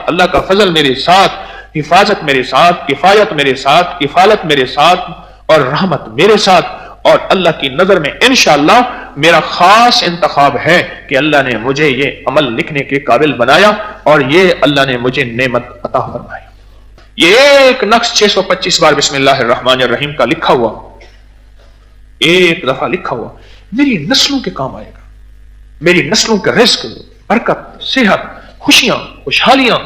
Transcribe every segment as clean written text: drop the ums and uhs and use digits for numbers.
اللہ کا فضل میرے ساتھ، حفاظت میرے ساتھ، کفایت میرے ساتھ، کفالت میرے ساتھ اور رحمت میرے ساتھ، اور اللہ کی نظر میں انشاءاللہ میرا خاص انتخاب ہے کہ اللہ نے مجھے یہ عمل لکھنے کے قابل بنایا اور یہ اللہ نے مجھے نعمت عطا فرمائی۔ یہ ایک نقش 625 بار بسم اللہ الرحمن الرحیم کا لکھا ہوا، ایک دفعہ لکھا ہوا، میری نسلوں کے کام آئے گا، میری نسلوں کا رزق، برکت، صحت، خوشیاں، خوشحالیاں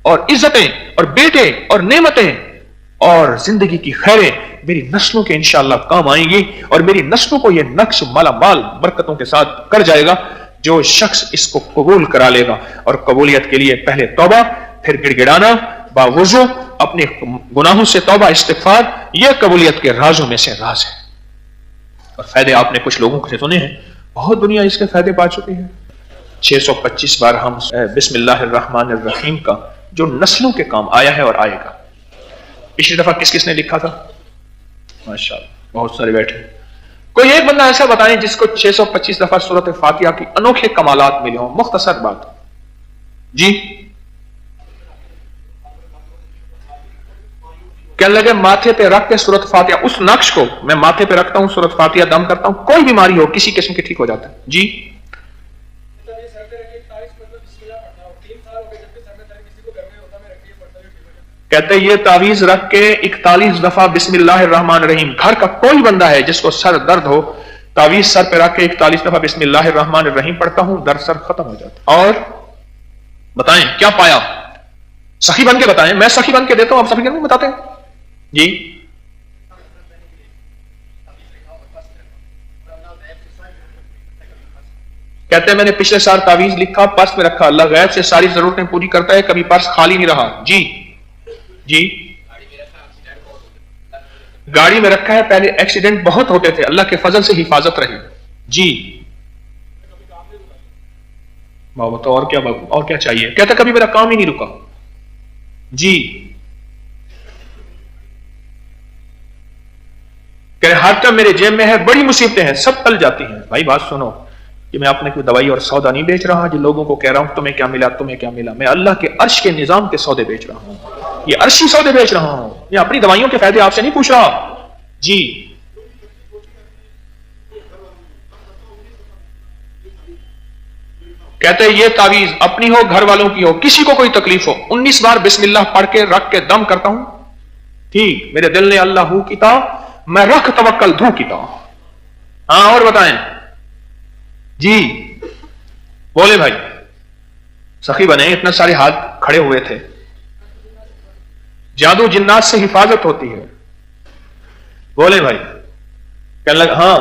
اور عزتیں اور بیٹے اور نعمتیں اور زندگی کی خیریں میری نسلوں کے انشاءاللہ کام آئیں گی، اور میری نسلوں کو یہ نقش مالا مال برکتوں کے ساتھ کر جائے گا جو شخص اس کو قبول کرا لے گا۔ اور قبولیت کے لیے پہلے توبہ، پھر گڑ گڑانا باوضو، اپنے گناہوں سے توبہ استغفار، یہ قبولیت کے رازوں میں سے راز ہے۔ اور فائدے آپ نے کچھ لوگوں سے سنے ہیں، بہت دنیا اس کے فائدے پا چکی ہے۔ 625 بار ہم بسم اللہ الرحمن الرحیم کا جو نسلوں کے کام آیا ہے اور آئے گا۔ پچھلی دفعہ کس کس نے لکھا تھا؟ ماشاءاللہ بہت سارے بیٹھے۔ کوئی ایک بندہ ایسا بتائیں جس کو 625 دفعہ سورۃ فاتحہ کی انوکھے کمالات ملے ہوں، مختصر بات۔ جی کہنے لگے ماتھے پہ رکھ کے سورۃ فاتحہ، اس نقش کو میں ماتھے پہ رکھتا ہوں، سورۃ فاتحہ دم کرتا ہوں، کوئی بیماری ہو کسی قسم کی ٹھیک ہو جاتا ہے۔ جی کہتے یہ تعویذ رکھ کے 41 دفعہ بسم اللہ الرحمن الرحیم، گھر کا کوئی بندہ ہے جس کو سر درد ہو، تعویذ سر پہ رکھ کے 41 دفعہ بسم اللہ الرحمن الرحیم پڑھتا ہوں، درد سر ختم ہو جاتا۔ اور بتائیں کیا پایا؟ سخی بن کے بتائیں، میں سخی بن کے دیتا ہوں، آپ سخی بن کے بتاتے ہیں۔ جی کہتے ہیں میں نے پچھلے سال تعویذ لکھا، پرس میں رکھا، اللہ غیب سے ساری ضرورتیں پوری کرتا ہے، کبھی پرس خالی نہیں رہا۔ جی جی گاڑی میں رکھا ہے، پہلے ایکسیڈنٹ بہت ہوتے تھے، اللہ کے فضل سے حفاظت رہی۔ جی بابا اور کیا چاہیے؟ کہتا کبھی میرا کام ہی نہیں رکا۔ جی کہ ہر ٹائم میرے جیب میں ہے، بڑی مصیبتیں ہیں، سب ٹل جاتی ہیں۔ بھائی بات سنو کہ میں اپنے کوئی دوائی اور سودا نہیں بیچ رہا جو لوگوں کو کہہ رہا ہوں تمہیں کیا ملا تمہیں کیا ملا، میں اللہ کے عرش کے نظام کے سودے بیچ رہا ہوں، یہ عرشی سودے بیچ رہا ہوں، یہ اپنی دوائیوں کے فائدے آپ سے نہیں پوچھ رہا۔ جی کہتے ہیں یہ تعویذ اپنی ہو گھر والوں کی ہو، کسی کو کوئی تکلیف ہو، 19 بار بسم اللہ پڑھ کے رکھ کے دم کرتا ہوں، ٹھیک میرے دل نے اللہ ہو کیتا، میں رکھ توکل دھو کیتا۔ ہاں اور بتائیں جی بولے بھائی، سخی بنے، اتنے سارے ہاتھ کھڑے ہوئے تھے۔ جادو جنات سے حفاظت ہوتی ہے، بولے بھائی، کہنے لگا ہاں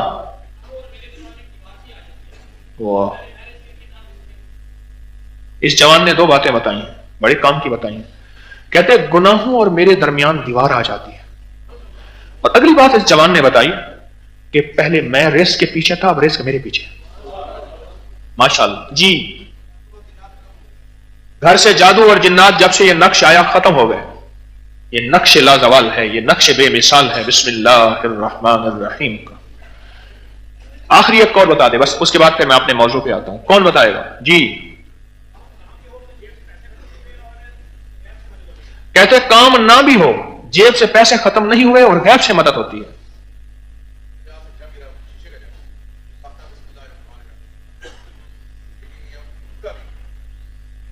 واہ، اس جوان نے 2 باتیں بتائی، بڑے کام کی بتائی۔ کہتے گناہوں اور میرے درمیان دیوار آ جاتی ہے، اور اگلی بات اس جوان نے بتائی کہ پہلے میں رزق کے پیچھے تھا، اب رزق میرے پیچھے۔ ماشاءاللہ جی گھر سے جادو اور جنات جب سے یہ نقش آیا ختم ہو گئے، یہ نقش لازوال ہے، یہ نقش بے مثال ہے بسم اللہ الرحمن الرحیم کا۔ آخری ایک اور بتا دے بس، اس کے بعد پھر میں اپنے موضوع پہ آتا ہوں، کون بتائے گا؟ جی کہتے کام نہ بھی ہو، جیب سے پیسے ختم نہیں ہوئے اور غیب سے مدد ہوتی ہے۔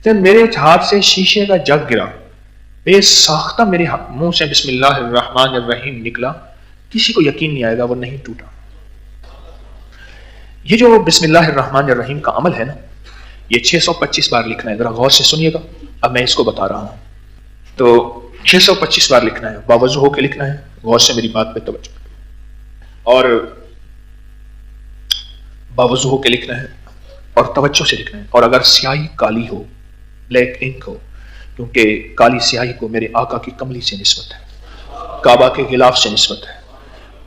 میرے ہاتھ سے شیشے کا جگ گرا، بے ساختہ میرے منہ سے بسم اللہ الرحمن الرحیم نکلا، کسی کو یقین نہیں آئے گا وہ نہیں ٹوٹا۔ یہ جو بسم اللہ الرحمن الرحیم کا عمل ہے نا، یہ 625 بار لکھنا ہے، ذرا غور سے سنیے گا، اب میں اس کو بتا رہا ہوں۔ تو 625 بار لکھنا ہے، باوضو ہو کے لکھنا ہے، غور سے میری بات پہ توجہ، اور باوضو ہو کے لکھنا ہے اور توجہ سے لکھنا ہے، اور اگر سیاہی کالی ہو، بلیک انک ہو، کیونکہ کالی سیاہی کو میرے آقا کی کملی سے نسبت ہے، کعبہ کے غلاف سے نسبت ہے،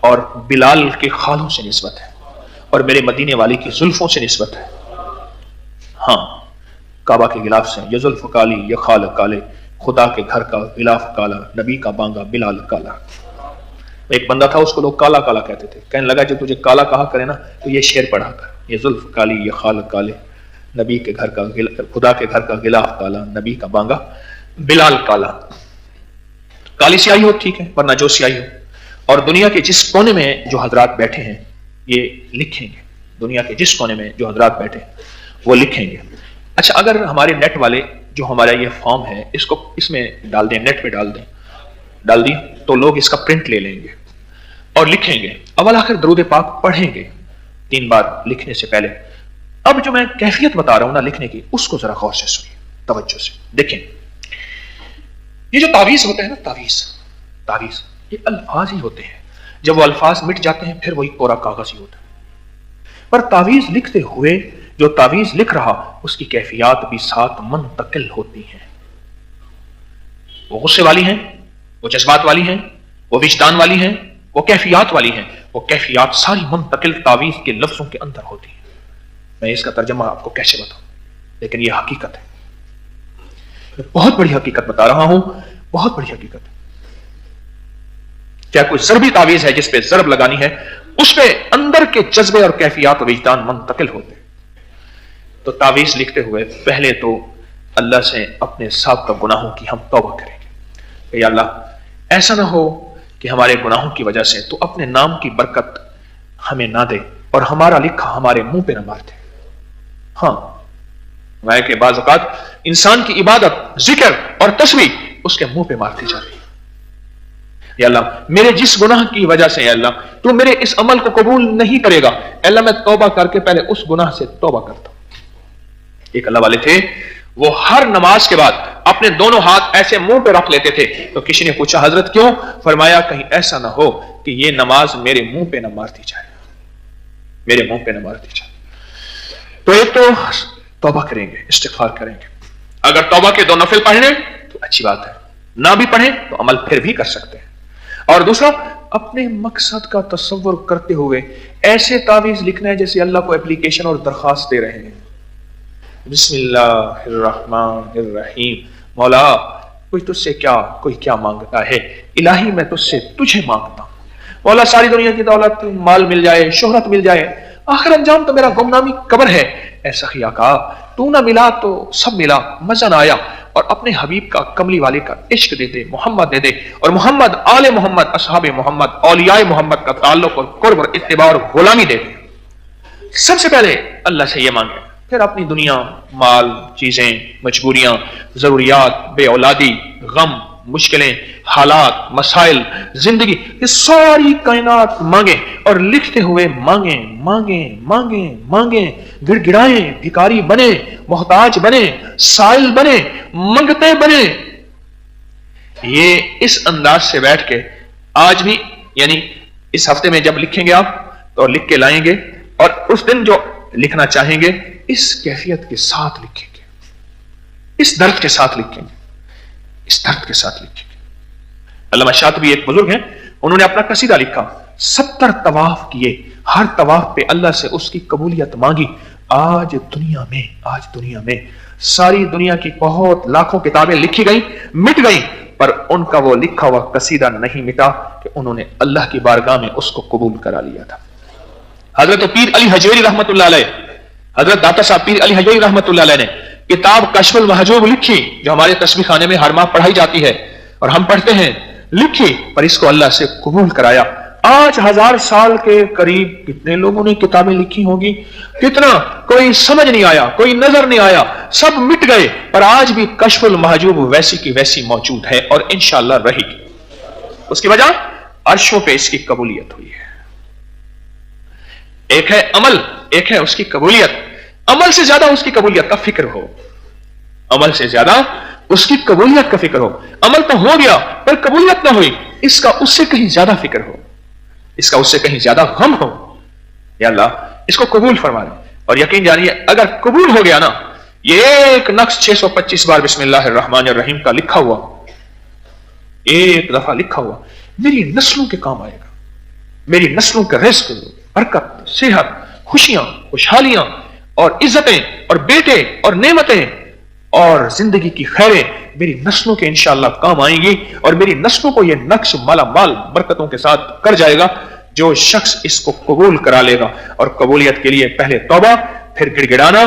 اور بلال کے خالوں سے نسبت ہے، اور میرے مدینے والی کی زلفوں سے نسبت ہے۔ ہاں کعبہ کے غلاف سے، یہ زلف کالی، یہ خال کالے، خدا کے گھر کا غلاف کالا، نبی کا بانگا بلال کالا۔ ایک بندہ تھا اس کو لوگ کالا کالا کہتے تھے، کہنے لگا جب تجھے کالا کہا کرے نا تو یہ شعر پڑھا کر، یہ زلف کالی، یہ خال کالے، نبی کے گھر کا خدا کے گھر کا غلاف کالا، نبی کا بانگا بلال کالا، کالی سیاہی ہو ٹھیک ہے، ورنہ جو سیاہی ہو، اور دنیا کے جس کونے میں جو حضرات بیٹھے ہیں یہ لکھیں گے، دنیا کے جس کونے میں جو حضرات بیٹھے ہیں وہ لکھیں گے۔ اچھا اگر ہمارے نیٹ والے جو ہمارا یہ فارم ہے اس میں ڈال دیں، نیٹ میں ڈال دیں تو لوگ اس کا پرنٹ لے لیں گے اور لکھیں گے، اول آخر درود پاک پڑھیں گے 3 بار لکھنے سے پہلے۔ اب جو میں کیفیت بتا رہا ہوں نا لکھنے کی، اس کو ذرا غور سے سنیے، توجہ سے دیکھیں۔ یہ جو تعویذ ہوتے ہیں نا، تعویذ یہ الفاظ ہی ہوتے ہیں، جب وہ الفاظ مٹ جاتے ہیں پھر وہی کوڑا کاغذ ہی ہوتا ہے، پر تعویذ لکھتے ہوئے جو تعویذ لکھ رہا اس کی کیفیات بھی ساتھ منتقل ہوتی ہیں، وہ غصے والی ہیں، وہ جذبات والی ہیں، وہ وجدان والی ہیں، وہ کیفیات والی ہیں، وہ کیفیات ساری منتقل تعویذ کے لفظوں کے اندر ہوتی ہیں۔ میں اس کا ترجمہ آپ کو کیسے بتاؤں، لیکن یہ حقیقت ہے، میں بہت بڑی حقیقت بتا رہا ہوں، بہت بڑی حقیقت ہے۔ کیا کوئی ضربی تعویذ ہے جس پہ ضرب لگانی ہے، اس پہ اندر کے جذبے اور کیفیات و وجدان منتقل ہوتے ہیں۔ تو تعویذ لکھتے ہوئے پہلے تو اللہ سے اپنے سابقہ گناہوں کی ہم توبہ کریں گے کہ یا اللہ ایسا نہ ہو کہ ہمارے گناہوں کی وجہ سے تو اپنے نام کی برکت ہمیں نہ دے اور ہمارا لکھا ہمارے منہ پہ نہ مار دے۔ ہاں میں کہ بعض اوقات انسان کی عبادت، ذکر اور تسبیح اس کے منہ پہ مارتی جاتی ہے۔ یا اللہ میرے جس گناہ کی وجہ سے یا اللہ تو میرے اس عمل کو قبول نہیں کرے گا، اللہ میں توبہ کر کے پہلے اس گناہ سے توبہ کرتا ہوں۔ ایک اللہ والے تھے، وہ ہر نماز کے بعد اپنے دونوں ہاتھ ایسے منہ پہ رکھ لیتے تھے، تو کسی نے پوچھا حضرت کیوں؟ فرمایا کہیں ایسا نہ ہو کہ یہ نماز میرے منہ پہ نہ مارتی جائے، میرے منہ پہ نہ مارتی جائے۔ تو ایک تو توبہ کریں گے، استغفار کریں گے، اگر توبہ کے 2 نفل پڑھ لیں تو اچھی بات ہے، نہ بھی پڑھیں تو عمل پھر بھی کر سکتے ہیں۔ اور دوسرا اپنے مقصد کا تصور کرتے ہوئے ایسے تعویذ لکھنا ہے جیسے اللہ کو اپلیکیشن اور درخواست دے رہے ہیں۔ بسم اللہ الرحمن الرحیم، مولا کوئی تجھ سے کوئی کیا مانگتا ہے، الہی میں تجھ سے تجھے مانگتا ہوں، مولا ساری دنیا کی دولت، مال مل جائے، شہرت مل جائے، آخر انجام تو میرا گمنامی قبر ہے، اے سخی آقا تو نہ ملا تو سب ملا، مزہ نہ آیا، اور اپنے حبیب کا، کملی والے کا عشق دے دے، محمد دے دے، اور محمد، آل محمد، اصحاب محمد، اولیاء محمد کا تعلق اور قرب اور اتباع اور غلامی دے دے۔ سب سے پہلے اللہ سے یہ مانگے، پھر اپنی دنیا، مال، چیزیں، مجبوریاں، ضروریات، بے اولادی، غم، مشکلیں، حالات، مسائل، زندگی، یہ ساری کائنات مانگیں، اور لکھتے ہوئے مانگیں مانگیں مانگیں مانگیں، گڑ گڑائیں، بھکاری بنے، محتاج بنے، سائل بنے، منگتے بنے۔ یہ اس انداز سے بیٹھ کے آج بھی، یعنی اس ہفتے میں جب لکھیں گے آپ تو لکھ کے لائیں گے، اور اس دن جو لکھنا چاہیں گے اس کیفیت کے ساتھ لکھیں گے، اس درد کے ساتھ لکھیں گے، اس درد کے ساتھ لکھیں گے۔ علامہ شاطبی ایک بزرگ ہیں، انہوں نے اپنا قصیدہ لکھا، 70 طواف کیے، ہر طواف پہ اللہ سے اس کی قبولیت مانگی، آج دنیا میں ساری دنیا کی بہت لاکھوں کتابیں لکھی گئیں، مٹ گئیں، پر ان کا وہ لکھا ہوا قصیدہ نہیں مٹا کہ انہوں نے اللہ کی بارگاہ میں اس کو قبول کرا لیا تھا۔ حضرت پیر علی حجویری رحمت اللہ علیہ، حضرت داتا صاحب پیر علی حجویری رحمت اللہ علیہ نے کتاب کشف المحجوب لکھی، جو ہمارے تسبیح خانے میں ہر ماہ پڑھائی جاتی ہے اور ہم پڑھتے ہیں، لکھی، پر اس کو اللہ سے قبول کرایا۔ آج 1000 سال کے قریب کتنے لوگوں نے کتابیں لکھی ہوں گی، کتنا، کوئی سمجھ نہیں آیا، کوئی نظر نہیں آیا، سب مٹ گئے، پر آج بھی کشف المحجوب ویسی کی ویسی موجود ہے اور انشاءاللہ رہے گی۔ اس کی وجہ عرشوں پہ اس کی قبولیت ہوئی ہے۔ ایک ہے عمل، ایک ہے اس کی قبولیت۔ عمل سے زیادہ اس کی قبولیت کا فکر ہو، عمل سے زیادہ اس کی قبولیت کا فکر ہو۔ عمل تو ہو گیا پر قبولیت نہ ہوئی، اس کا اس سے کہیں زیادہ فکر ہو، اس کا اس سے کہیں زیادہ غم ہو۔ یا اللہ اس کو قبول فرما دے، اور یقین جانیے اگر قبول ہو گیا نا، یہ ایک نقش 625 بار بسم اللہ الرحمن الرحیم کا لکھا ہوا، ایک دفعہ لکھا ہوا، میری نسلوں کے کام آئے گا، میری نسلوں کا رزق، برکت، صحت، خوشیاں، خوشحالیاں اور عزتیں اور بیٹے اور نعمتیں اور زندگی کی خیریں میری نسلوں کے انشاءاللہ کام آئیں گی، اور میری نسلوں کو یہ نقش مالا مال برکتوں کے ساتھ کر جائے گا جو شخص اس کو قبول کرا لے گا۔ اور قبولیت کے لیے پہلے توبہ، پھر گڑ گڑانا،